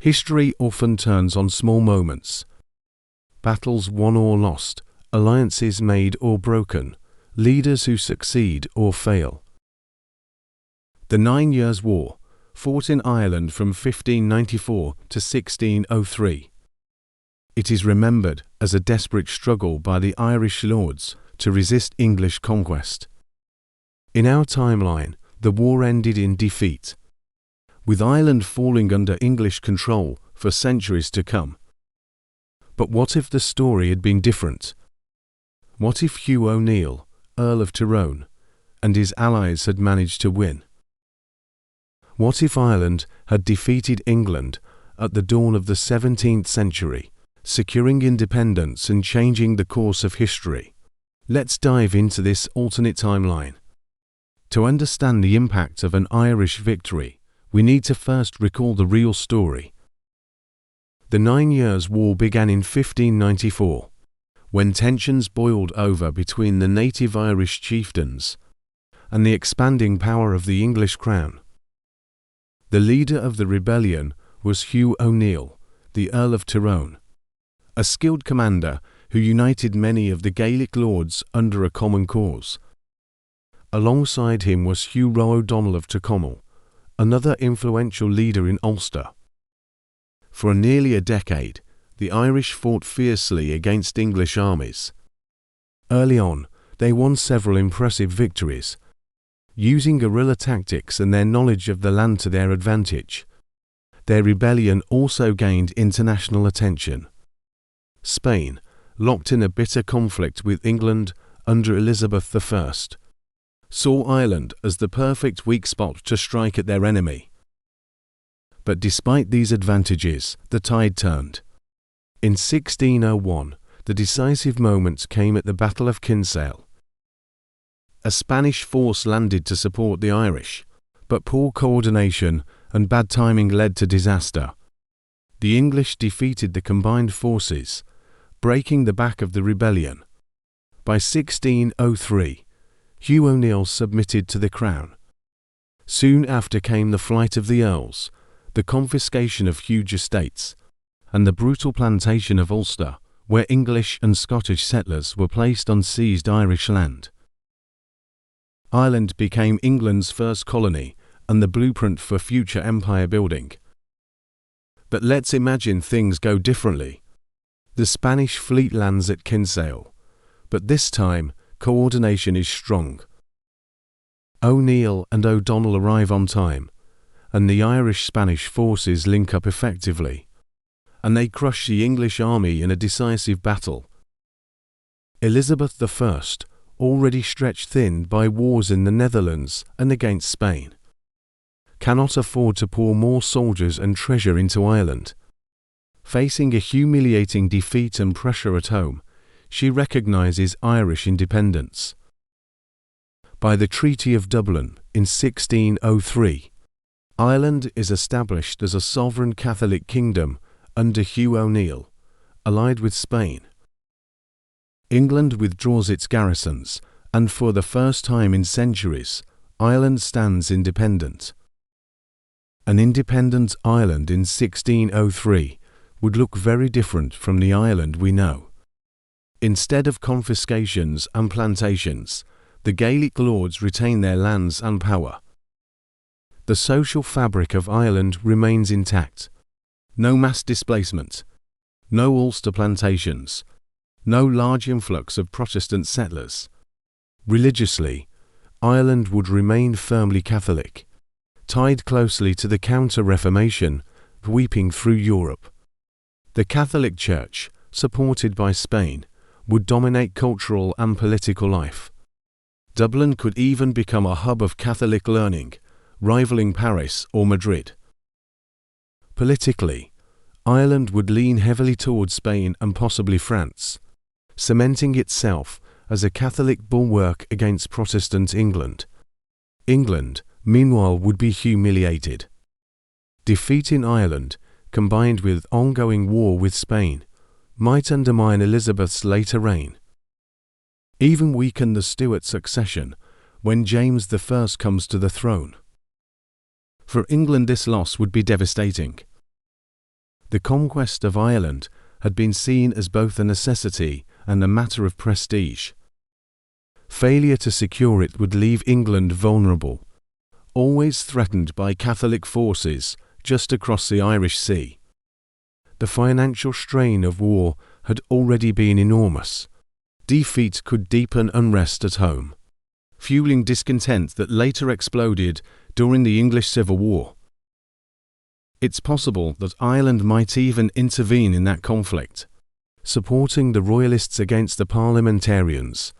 History often turns on small moments. Battles won or lost, alliances made or broken, leaders who succeed or fail. The 9 Years' War, fought in Ireland from 1594 to 1603. It is remembered as a desperate struggle by the Irish lords to resist English conquest. In our timeline, the war ended in defeat, with Ireland falling under English control for centuries to come. But what if the story had been different? What if Hugh O'Neill, Earl of Tyrone, and his allies had managed to win? What if Ireland had defeated England at the dawn of the 17th century, securing independence and changing the course of history? Let's dive into this alternate timeline. To understand the impact of an Irish victory, we need to first recall the real story. The 9 Years' War began in 1594, when tensions boiled over between the native Irish chieftains and the expanding power of the English crown. The leader of the rebellion was Hugh O'Neill, the Earl of Tyrone, a skilled commander who united many of the Gaelic lords under a common cause. Alongside him was Hugh O'Donnell of Tyrconnell, another influential leader in Ulster. For nearly a decade, the Irish fought fiercely against English armies. Early on, they won several impressive victories, using guerrilla tactics and their knowledge of the land to their advantage. Their rebellion also gained international attention. Spain, locked in a bitter conflict with England under Elizabeth I, saw Ireland as the perfect weak spot to strike at their enemy. But despite these advantages, the tide turned. In 1601, the decisive moment came at the Battle of Kinsale. A Spanish force landed to support the Irish, but poor coordination and bad timing led to disaster. The English defeated the combined forces, breaking the back of the rebellion. By 1603, Hugh O'Neill submitted to the crown. Soon after came the flight of the earls, the confiscation of huge estates, and the brutal plantation of Ulster, where English and Scottish settlers were placed on seized Irish land. Ireland became England's first colony and the blueprint for future empire building. But let's imagine things go differently. The Spanish fleet lands at Kinsale, but this time coordination is strong. O'Neill and O'Donnell arrive on time, and the Irish-Spanish forces link up effectively, and they crush the English army in a decisive battle. Elizabeth I, already stretched thin by wars in the Netherlands and against Spain, cannot afford to pour more soldiers and treasure into Ireland. Facing a humiliating defeat and pressure at home, she recognizes Irish independence. By the Treaty of Dublin in 1603, Ireland is established as a sovereign Catholic kingdom under Hugh O'Neill, allied with Spain. England withdraws its garrisons, and for the first time in centuries, Ireland stands independent. An independent Ireland in 1603 would look very different from the Ireland we know. Instead of confiscations and plantations, the Gaelic lords retain their lands and power. The social fabric of Ireland remains intact. No mass displacement, no Ulster plantations, no large influx of Protestant settlers. Religiously, Ireland would remain firmly Catholic, tied closely to the Counter-Reformation sweeping through Europe. The Catholic Church, supported by Spain, would dominate cultural and political life. Dublin could even become a hub of Catholic learning, rivaling Paris or Madrid. Politically, Ireland would lean heavily towards Spain and possibly France, cementing itself as a Catholic bulwark against Protestant England. England, meanwhile, would be humiliated. Defeat in Ireland, combined with ongoing war with Spain, might undermine Elizabeth's later reign, even weaken the Stuart succession when James I comes to the throne. For England, this loss would be devastating. The conquest of Ireland had been seen as both a necessity and a matter of prestige. Failure to secure it would leave England vulnerable, always threatened by Catholic forces just across the Irish Sea. The financial strain of war had already been enormous. Defeat could deepen unrest at home, fueling discontent that later exploded during the English Civil War. It's possible that Ireland might even intervene in that conflict, supporting the Royalists against the Parliamentarians,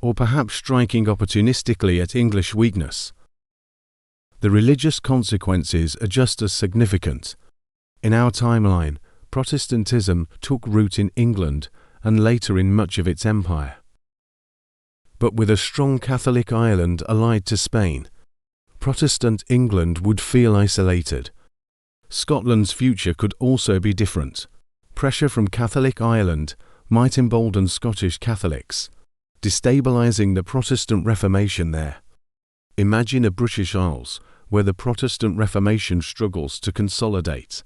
or perhaps striking opportunistically at English weakness. The religious consequences are just as significant. In our timeline, Protestantism took root in England and later in much of its empire. But with a strong Catholic Ireland allied to Spain, Protestant England would feel isolated. Scotland's future could also be different. Pressure from Catholic Ireland might embolden Scottish Catholics, destabilizing the Protestant Reformation there. Imagine a British Isles where the Protestant Reformation struggles to consolidate,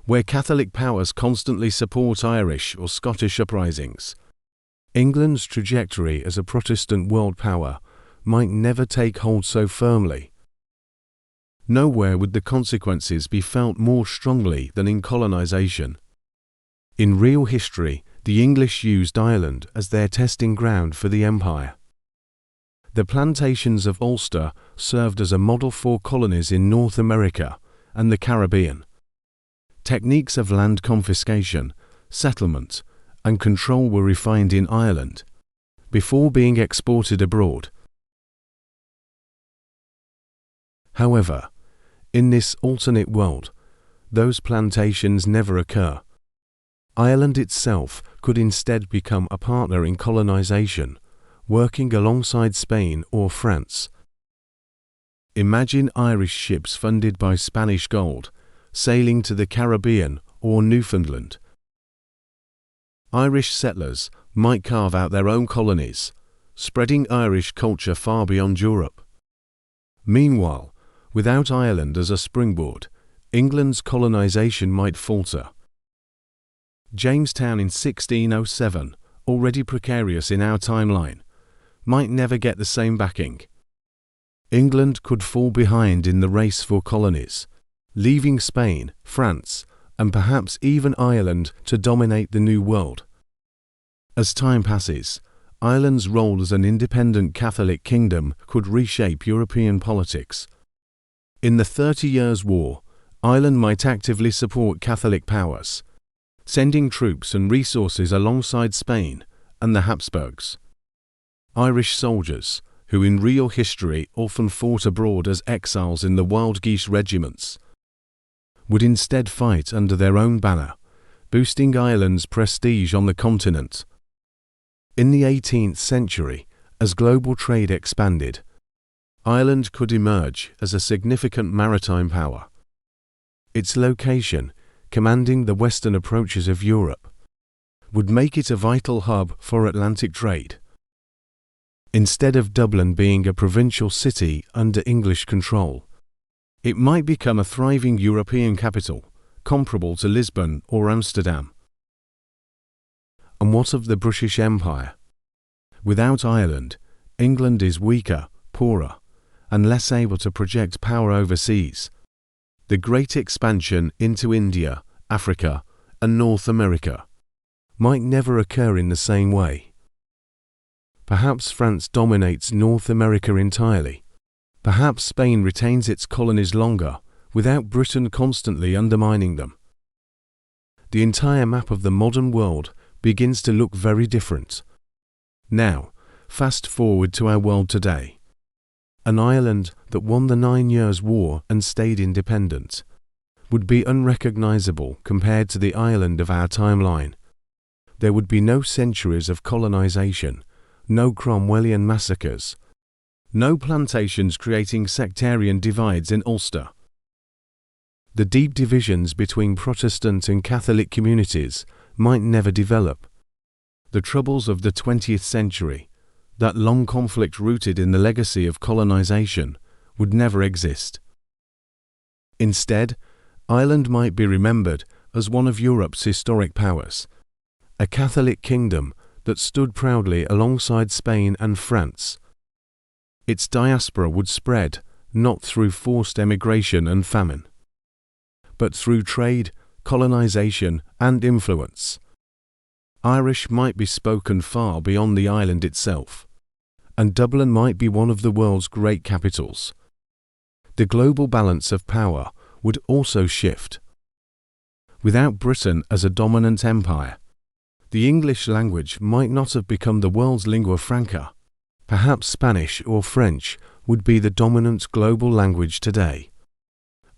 where Catholic powers constantly support Irish or Scottish uprisings. England's trajectory as a Protestant world power might never take hold so firmly. Nowhere would the consequences be felt more strongly than in colonization. In real history, the English used Ireland as their testing ground for the empire. The plantations of Ulster served as a model for colonies in North America and the Caribbean. Techniques of land confiscation, settlement, and control were refined in Ireland, before being exported abroad. However, in this alternate world, those plantations never occur. Ireland itself could instead become a partner in colonization, working alongside Spain or France. Imagine Irish ships funded by Spanish gold, sailing to the Caribbean or Newfoundland. Irish settlers might carve out their own colonies, spreading Irish culture far beyond Europe. Meanwhile, without Ireland as a springboard, England's colonization might falter. Jamestown in 1607, already precarious in our timeline, might never get the same backing. England could fall behind in the race for colonies, leaving Spain, France, and perhaps even Ireland to dominate the New World. As time passes, Ireland's role as an independent Catholic kingdom could reshape European politics. In the 30 Years' War, Ireland might actively support Catholic powers, sending troops and resources alongside Spain and the Habsburgs. Irish soldiers, who in real history often fought abroad as exiles in the Wild Geese regiments, would instead fight under their own banner, boosting Ireland's prestige on the continent. In the 18th century, as global trade expanded, Ireland could emerge as a significant maritime power. Its location, commanding the western approaches of Europe, would make it a vital hub for Atlantic trade. Instead of Dublin being a provincial city under English control, it might become a thriving European capital, comparable to Lisbon or Amsterdam. And what of the British Empire? Without Ireland, England is weaker, poorer, and less able to project power overseas. The great expansion into India, Africa, and North America might never occur in the same way. Perhaps France dominates North America entirely. Perhaps Spain retains its colonies longer, without Britain constantly undermining them. The entire map of the modern world begins to look very different. Now, fast forward to our world today. An Ireland that won the 9 Years' War and stayed independent would be unrecognizable compared to the Ireland of our timeline. There would be no centuries of colonization, no Cromwellian massacres, no plantations creating sectarian divides in Ulster. The deep divisions between Protestant and Catholic communities might never develop. The troubles of the 20th century, that long conflict rooted in the legacy of colonization, would never exist. Instead, Ireland might be remembered as one of Europe's historic powers, a Catholic kingdom that stood proudly alongside Spain and France. Its diaspora would spread not through forced emigration and famine, but through trade, colonization, and influence. Irish might be spoken far beyond the island itself, and Dublin might be one of the world's great capitals. The global balance of power would also shift. Without Britain as a dominant empire, the English language might not have become the world's lingua franca. Perhaps Spanish or French would be the dominant global language today.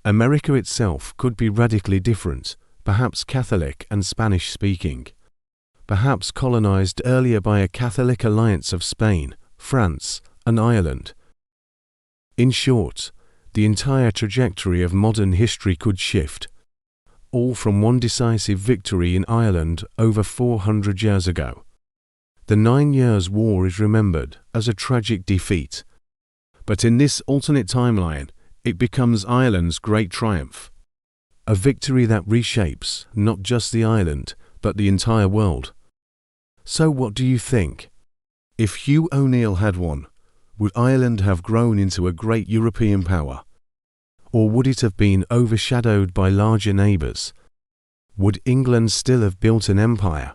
America itself could be radically different, perhaps Catholic and Spanish-speaking, perhaps colonized earlier by a Catholic alliance of Spain, France, and Ireland. In short, the entire trajectory of modern history could shift, all from one decisive victory in Ireland over 400 years ago. The 9 Years' War is remembered as a tragic defeat, but in this alternate timeline, it becomes Ireland's great triumph, a victory that reshapes not just the island, but the entire world. So what do you think? If Hugh O'Neill had won, would Ireland have grown into a great European power? Or would it have been overshadowed by larger neighbours? Would England still have built an empire?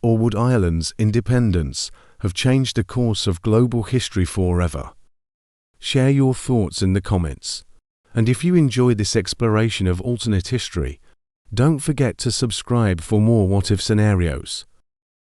Or would Ireland's independence have changed the course of global history forever? Share your thoughts in the comments. And if you enjoyed this exploration of alternate history, don't forget to subscribe for more what-if scenarios.